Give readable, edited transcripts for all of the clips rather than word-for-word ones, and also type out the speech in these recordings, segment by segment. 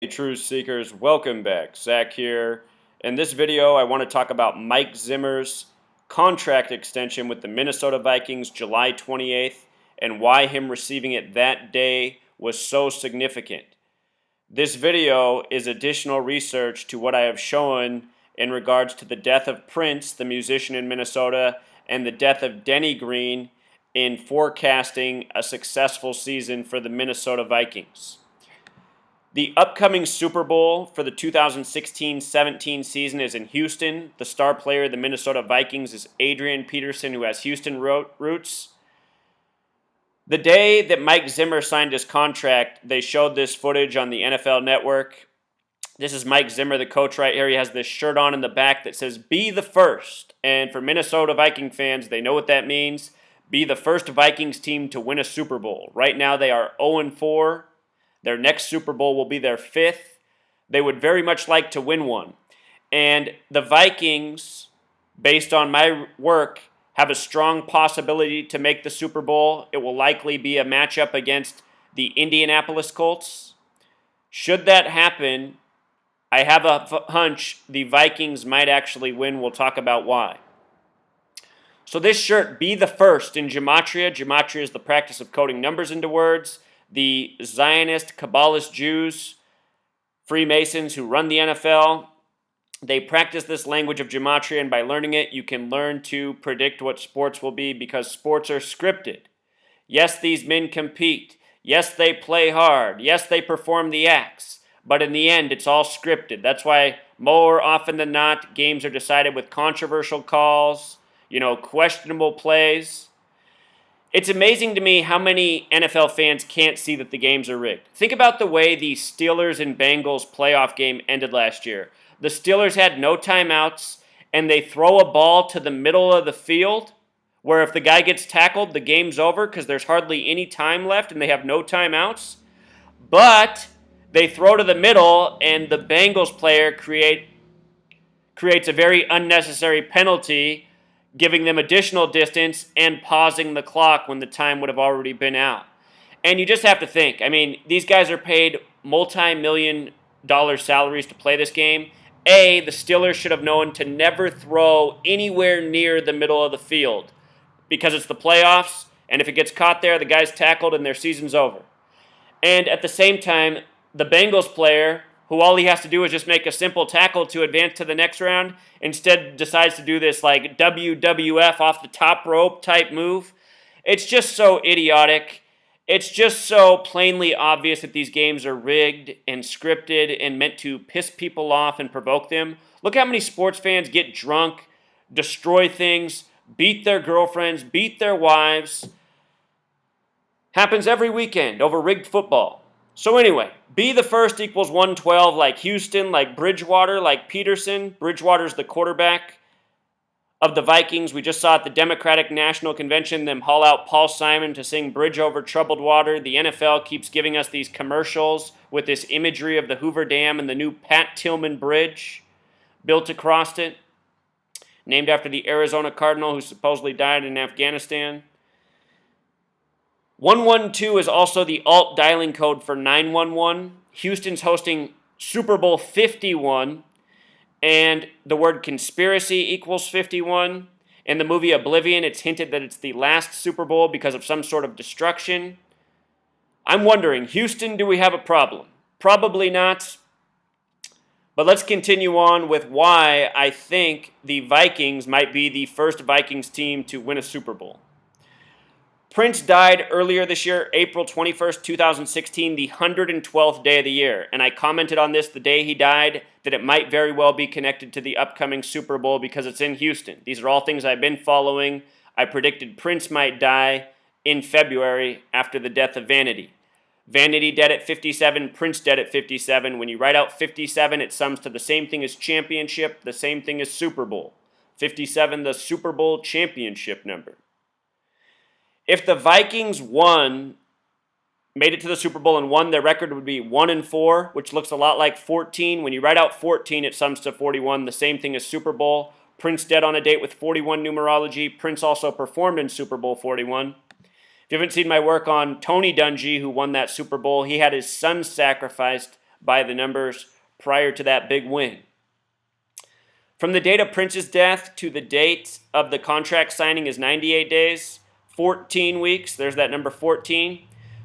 Truth Seekers, welcome back. Zach here. In this video, I want to talk about Mike Zimmer's contract extension with the Minnesota Vikings July 28th and why him receiving it that day was so significant. This video is additional research to what I have shown in regards to the death of Prince, the musician in Minnesota, and the death of Denny Green in forecasting a successful season for the Minnesota Vikings. The upcoming Super Bowl for the 2016-17 season is in Houston. The star player of the Minnesota Vikings is Adrian Peterson, who has Houston roots. The day that Mike Zimmer signed his contract, they showed this footage on the NFL Network. This is Mike Zimmer, the coach right here. He has this shirt on in the back that says, "Be the first." And for Minnesota Viking fans, they know what that means. Be the first Vikings team to win a Super Bowl. Right now they are 0-4. Their next Super Bowl will be their 5th. They would very much like to win one. And the Vikings, based on my work, have a strong possibility to make the Super Bowl. It will likely be a matchup against the Indianapolis Colts. Should that happen, I have a hunch the Vikings might actually win. We'll talk about why. So this shirt, "Be the first" in Gematria. Gematria is the practice of coding numbers into words. The Zionist, Kabbalist Jews, Freemasons who run the NFL, they practice this language of gematria, and by learning it, you can learn to predict what sports will be because sports are scripted. Yes, these men compete. Yes, they play hard. Yes, they perform the acts. But in the end, it's all scripted. That's why more often than not, games are decided with controversial calls, questionable plays. It's amazing to me how many NFL fans can't see that the games are rigged. Think about the way the Steelers and Bengals playoff game ended last year. The Steelers had no timeouts, and they throw a ball to the middle of the field, where if the guy gets tackled, the game's over because there's hardly any time left and they have no timeouts. But they throw to the middle, and the Bengals player creates a very unnecessary penalty, giving them additional distance and pausing the clock when the time would have already been out. And you just have to think, these guys are paid multi-million-dollar salaries to play this game. The Steelers should have known to never throw anywhere near the middle of the field because it's the playoffs, and if it gets caught there, the guy's tackled and their season's over. And at the same time, the Bengals player, who all he has to do is just make a simple tackle to advance to the next round, instead decides to do this like WWF off the top rope type move. It's just so idiotic. It's just so plainly obvious that these games are rigged and scripted and meant to piss people off and provoke them. Look how many sports fans get drunk, destroy things, beat their girlfriends, beat their wives. Happens every weekend over rigged football. So anyway, be the first equals 112 like Houston, like Bridgewater, like Peterson. Bridgewater's the quarterback of the Vikings. We just saw at the Democratic National Convention them haul out Paul Simon to sing "Bridge Over Troubled Water." The NFL keeps giving us these commercials with this imagery of the Hoover Dam and the new Pat Tillman Bridge built across it, named after the Arizona Cardinal who supposedly died in Afghanistan. 112 is also the alt dialing code for 911. Houston's hosting Super Bowl 51, and the word conspiracy equals 51. In the movie Oblivion, it's hinted that it's the last Super Bowl because of some sort of destruction. I'm wondering, Houston, do we have a problem? Probably not. But let's continue on with why I think the Vikings might be the first Vikings team to win a Super Bowl. Prince died earlier this year, April 21st, 2016, the 112th day of the year. And I commented on this the day he died, that it might very well be connected to the upcoming Super Bowl because it's in Houston. These are all things I've been following. I predicted Prince might die in February after the death of Vanity. Vanity dead at 57, Prince dead at 57. When you write out 57, it sums to the same thing as championship, the same thing as Super Bowl. 57, the Super Bowl championship number. If the Vikings made it to the Super Bowl and won, their record would be 1-4, which looks a lot like 14. When you write out 14, it sums to 41, the same thing as Super Bowl. Prince dead on a date with 41 numerology. Prince also performed in Super Bowl 41. If you haven't seen my work on Tony Dungy, who won that Super Bowl, he had his son sacrificed by the numbers prior to that big win. From the date of Prince's death to the date of the contract signing is 98 days, 14 weeks. There's that number 14.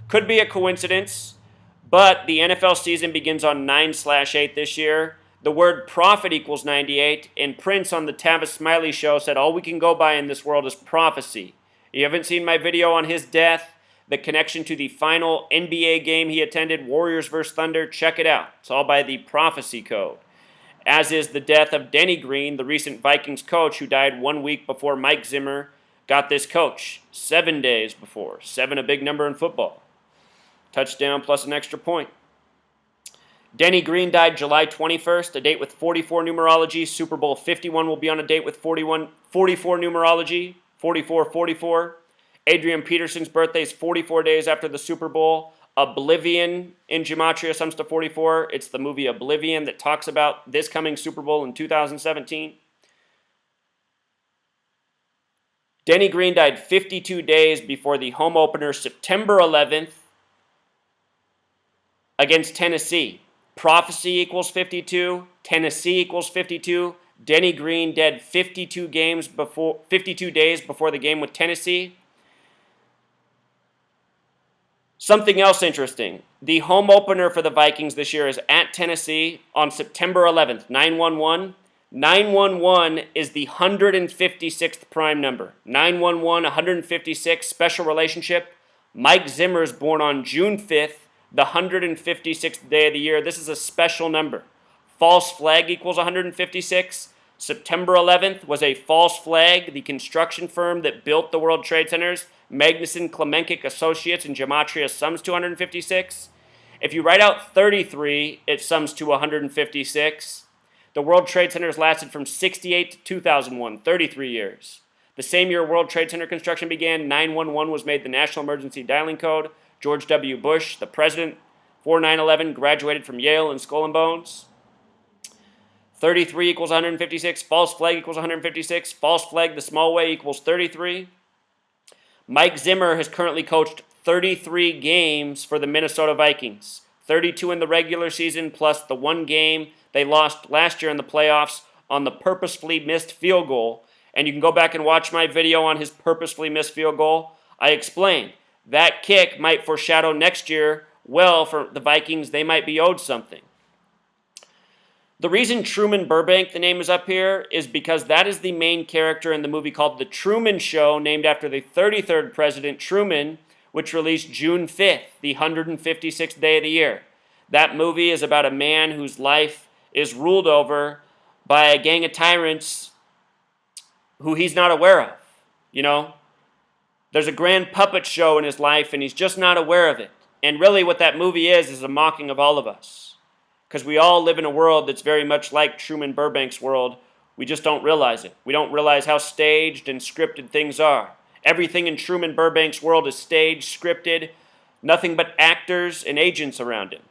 Could be a coincidence, but the NFL season begins on 9/8 this year. The word prophet equals 98, and Prince on the Tavis Smiley show said all we can go by in this world is prophecy. You haven't seen my video on his death, the connection to the final NBA game he attended, Warriors vs. Thunder, check it out. It's all by the prophecy code. As is the death of Denny Green, the recent Vikings coach who died 1 week before Mike Zimmer got this coach. 7 days before. 7, a big number in football. Touchdown plus an extra point. Denny Green died July 21st, a date with 44 numerology. Super Bowl 51 will be on a date with 44 numerology. 44-44. Adrian Peterson's birthday is 44 days after the Super Bowl. Oblivion in Gematria sums to 44. It's the movie Oblivion that talks about this coming Super Bowl in 2017. Denny Green died 52 days before the home opener September 11th against Tennessee. Prophecy equals 52. Tennessee equals 52. Denny Green dead 52 days before the game with Tennessee. Something else interesting. The home opener for the Vikings this year is at Tennessee on September 11th, 911. 911 is the 156th prime number. 911, 156, special relationship. Mike Zimmer is born on June 5th, the 156th day of the year. This is a special number. False flag equals 156. September 11th was a false flag. The construction firm that built the World Trade Centers, Magnuson Klemenkic Associates in Gematria, sums to 156. If you write out 33, it sums to 156. The World Trade Centers lasted from 68 to 2001, 33 years. The same year World Trade Center construction began, 911 was made the national emergency dialing code. George W. Bush, the president, for 9/11, graduated from Yale in Skull and Bones. 33 equals 156. False flag equals 156. False flag the small way equals 33. Mike Zimmer has currently coached 33 games for the Minnesota Vikings. 32 in the regular season plus the one game they lost last year in the playoffs on the purposefully missed field goal. And you can go back and watch my video on his purposefully missed field goal. I explained that kick might foreshadow next year. Well, for the Vikings, they might be owed something. The reason Truman Burbank, the name is up here, is because that is the main character in the movie called The Truman Show, named after the 33rd President Truman, which released June 5th, the 156th day of the year. That movie is about a man whose life is ruled over by a gang of tyrants who he's not aware of. You know, there's a grand puppet show in his life, and he's just not aware of it. And really what that movie is a mocking of all of us. Because we all live in a world that's very much like Truman Burbank's world. We just don't realize it. We don't realize how staged and scripted things are. Everything in Truman Burbank's world is staged, scripted, nothing but actors and agents around him.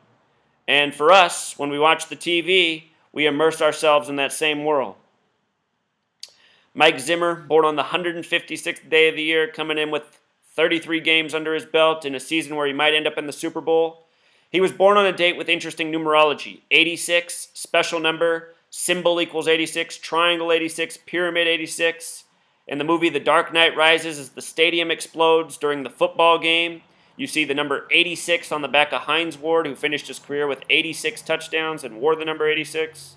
And for us, when we watch the TV, we immerse ourselves in that same world. Mike Zimmer, born on the 156th day of the year, coming in with 33 games under his belt in a season where he might end up in the Super Bowl. He was born on a date with interesting numerology. 86, special number, symbol equals 86, triangle 86, pyramid 86. In the movie The Dark Knight Rises, as the stadium explodes during the football game, you see the number 86 on the back of Hines Ward, who finished his career with 86 touchdowns and wore the number 86.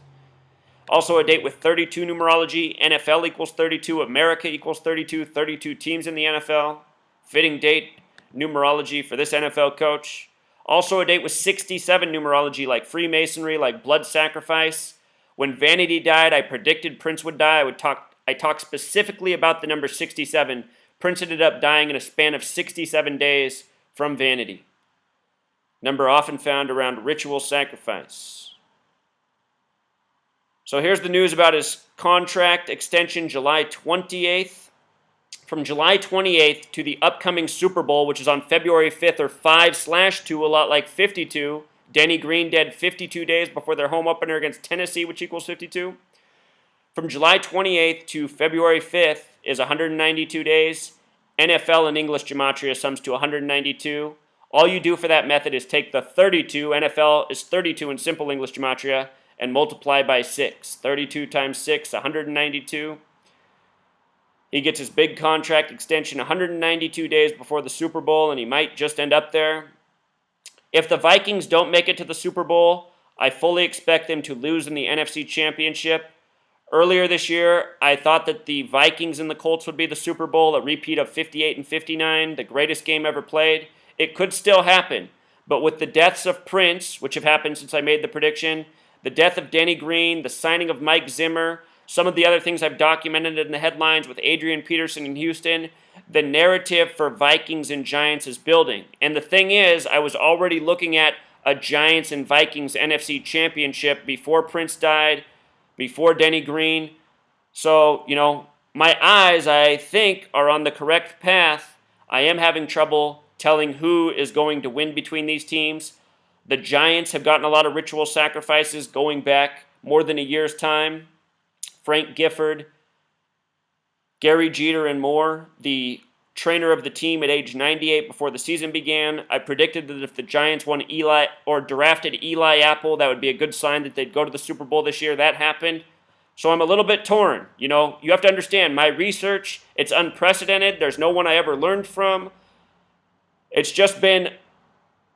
Also a date with 32 numerology. NFL equals 32, America equals 32, 32 teams in the NFL. Fitting date, numerology for this NFL coach. Also a date with 67 numerology, like Freemasonry, like blood sacrifice. When Vanity died, I predicted Prince would die. I talked specifically about the number 67. Prince ended up dying in a span of 67 days from Vanity. Number often found around ritual sacrifice. So here's the news about his contract extension, July 28th. From July 28th to the upcoming Super Bowl, which is on February 5th, or 5/2, a lot like 52. Denny Green dead 52 days before their home opener against Tennessee, which equals 52. From July 28th to February 5th is 192 days. NFL and English Gematria sums to 192. All you do for that method is take the 32, NFL is 32 in simple English gematria, and multiply by 6. 32 times 6, 192. He gets his big contract extension 192 days before the Super Bowl, and he might just end up there. If the Vikings don't make it to the Super Bowl, I fully expect them to lose in the NFC Championship. Earlier this year, I thought that the Vikings and the Colts would be the Super Bowl, a repeat of 58 and 59, the greatest game ever played. It could still happen, but with the deaths of Prince, which have happened since I made the prediction, the death of Denny Green, the signing of Mike Zimmer, some of the other things I've documented in the headlines with Adrian Peterson in Houston, the narrative for Vikings and Giants is building. And the thing is, I was already looking at a Giants and Vikings NFC Championship before Prince died, before Denny Green. So, my eyes, I think, are on the correct path. I am having trouble telling who is going to win between these teams. The Giants have gotten a lot of ritual sacrifices going back more than a year's time. Frank Gifford, Gary Jeter, and more. The trainer of the team at age 98 before the season began. I predicted that if the Giants won Eli or drafted Eli Apple, that would be a good sign that they'd go to the Super Bowl this year. That happened. So I'm a little bit torn. You have to understand, my research, it's unprecedented. There's no one I ever learned from. It's just been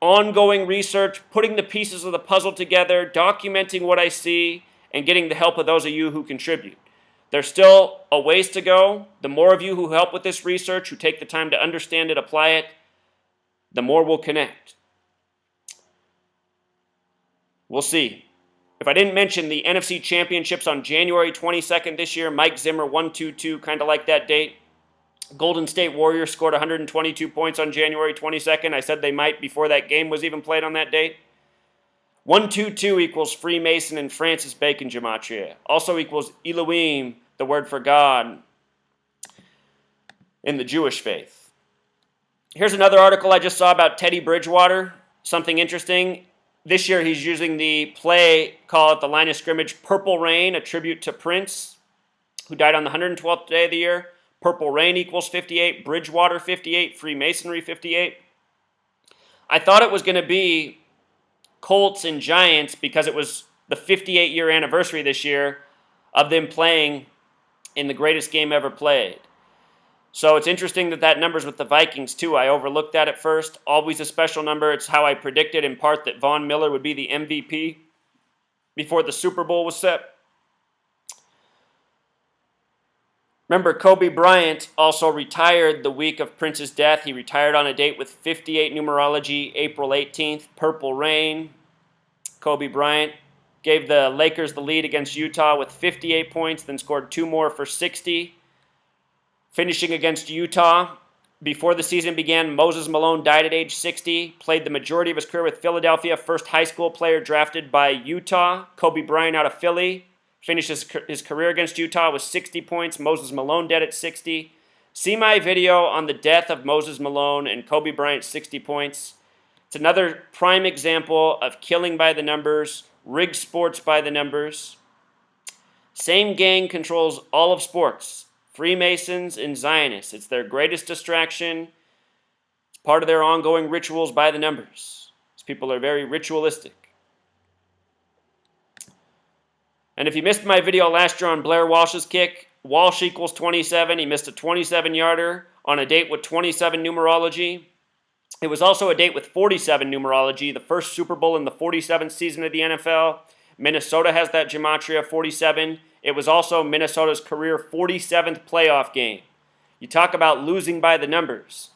ongoing research, putting the pieces of the puzzle together, documenting what I see, and getting the help of those of you who contribute. There's still a ways to go. The more of you who help with this research, who take the time to understand it, apply it, the more we'll connect. We'll see. If I didn't mention the NFC Championships on January 22nd this year, Mike Zimmer 1-2-2, kind of like that date. Golden State Warriors scored 122 points on January 22nd. I said they might before that game was even played on that date. 1-2-2 equals Freemason and Francis Bacon gematria. Also equals Elohim, the word for God in the Jewish faith. Here's another article I just saw about Teddy Bridgewater. Something interesting. This year he's using the play, call it the line of scrimmage, Purple Rain, a tribute to Prince, who died on the 112th day of the year. Purple Rain equals 58, Bridgewater 58, Freemasonry 58. I thought it was going to be Colts and Giants because it was the 58-year anniversary this year of them playing in the greatest game ever played. So it's interesting that number's with the Vikings too. I overlooked that at first. Always a special number. It's how I predicted in part that Von Miller would be the MVP before the Super Bowl was set. Remember, Kobe Bryant also retired the week of Prince's death. He retired on a date with 58 numerology, April 18th, Purple Rain. Kobe Bryant gave the Lakers the lead against Utah with 58 points, then scored 2 more for 60. Finishing against Utah, before the season began, Moses Malone died at age 60, played the majority of his career with Philadelphia, first high school player drafted by Utah. Kobe Bryant out of Philly. Finishes his career against Utah with 60 points. Moses Malone dead at 60. See my video on the death of Moses Malone and Kobe Bryant's 60 points. It's another prime example of killing by the numbers, rigged sports by the numbers. Same gang controls all of sports. Freemasons and Zionists. It's their greatest distraction. It's part of their ongoing rituals by the numbers. These people are very ritualistic. And if you missed my video last year on Blair Walsh's kick, Walsh equals 27. He missed a 27-yarder on a date with 27 numerology. It was also a date with 47 numerology, the first Super Bowl in the 47th season of the NFL. Minnesota has that gematria, 47. It was also Minnesota's career 47th playoff game. You talk about losing by the numbers.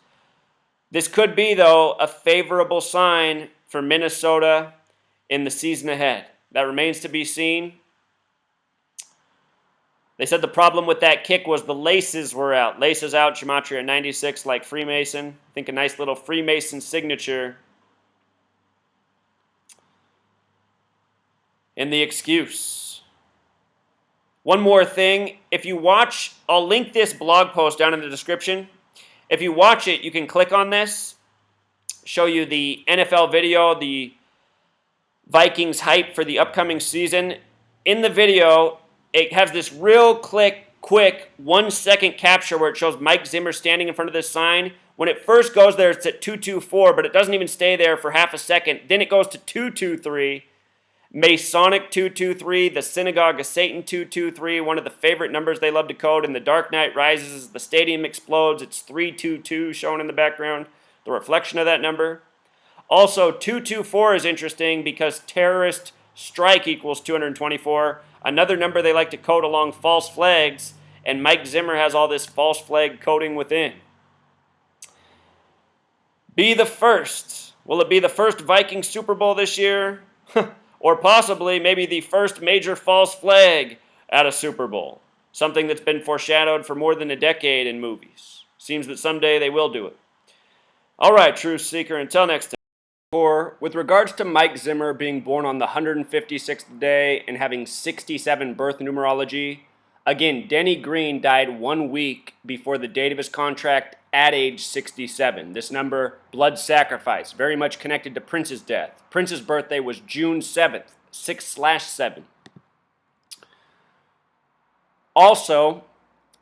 This could be, though, a favorable sign for Minnesota in the season ahead. That remains to be seen. They said the problem with that kick was the laces were out. Laces out, gematria 96 like Freemason. I think a nice little Freemason signature. And the excuse. One more thing. If you watch, I'll link this blog post down in the description. If you watch it, you can click on this. Show you the NFL video, the Vikings hype for the upcoming season. In the video, it has this real quick 1-second capture where it shows Mike Zimmer standing in front of this sign When it first goes there, it's at 224, but it doesn't even stay there for half a second. Then it goes to 223. Masonic 223, the Synagogue of Satan 223, one of the favorite numbers they love to code. And the Dark Knight Rises as the stadium explodes. It's 322 shown in the background, the reflection of that number. Also, 224 is interesting because terrorist strike equals 224, another number they like to code along false flags, and Mike Zimmer has all this false flag coding within. Be the first. Will it be the first Vikings Super Bowl this year? Or possibly maybe the first major false flag at a Super Bowl. Something that's been foreshadowed for more than a decade in movies. Seems that someday they will do it. All right, Truth Seeker, until next time. With regards to Mike Zimmer being born on the 156th day and having 67 birth numerology, again, Denny Green died 1 week before the date of his contract at age 67. This number, blood sacrifice, very much connected to Prince's death. Prince's birthday was June 7th, 6/7. Also,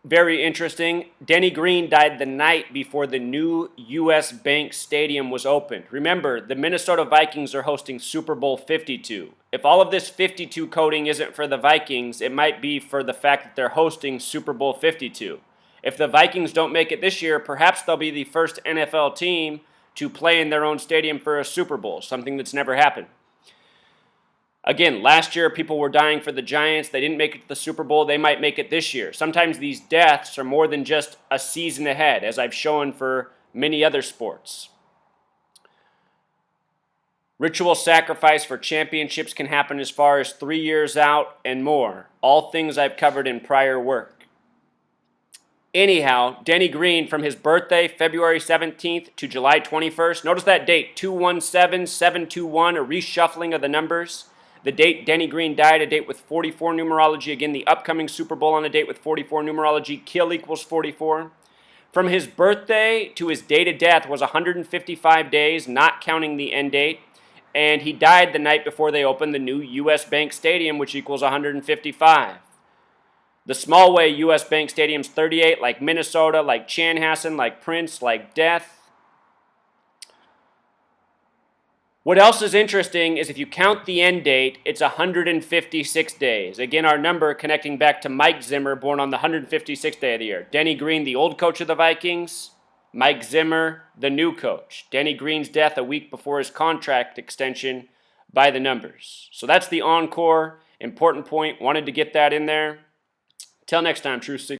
very interesting, Denny Green died the night before the new U.S. Bank Stadium was opened. Remember, the Minnesota Vikings are hosting Super Bowl 52. If all of this 52 coding isn't for the Vikings, it might be for the fact that they're hosting Super Bowl 52. If the Vikings don't make it this year, perhaps they'll be the first NFL team to play in their own stadium for a Super Bowl, something that's never happened. Again, last year people were dying for the Giants. They didn't make it to the Super Bowl. They might make it this year. Sometimes these deaths are more than just a season ahead, as I've shown for many other sports. Ritual sacrifice for championships can happen as far as 3 years out and more. All things I've covered in prior work. Anyhow, Denny Green, from his birthday, February 17th to July 21st, notice that date, 217-721, a reshuffling of the numbers. The date Denny Green died, a date with 44 numerology. Again, the upcoming Super Bowl on a date with 44 numerology. Kill equals 44. From his birthday to his date of death was 155 days, not counting the end date. And he died the night before they opened the new U.S. Bank Stadium, which equals 155. The small way U.S. Bank Stadium's 38, like Minnesota, like Chanhassen, like Prince, like Death. What else is interesting is if you count the end date, it's 156 days. Again, our number connecting back to Mike Zimmer, born on the 156th day of the year. Denny Green, the old coach of the Vikings. Mike Zimmer, the new coach. Denny Green's death a week before his contract extension by the numbers. So that's the encore. Important point. Wanted to get that in there. Till next time, Truth Seekers.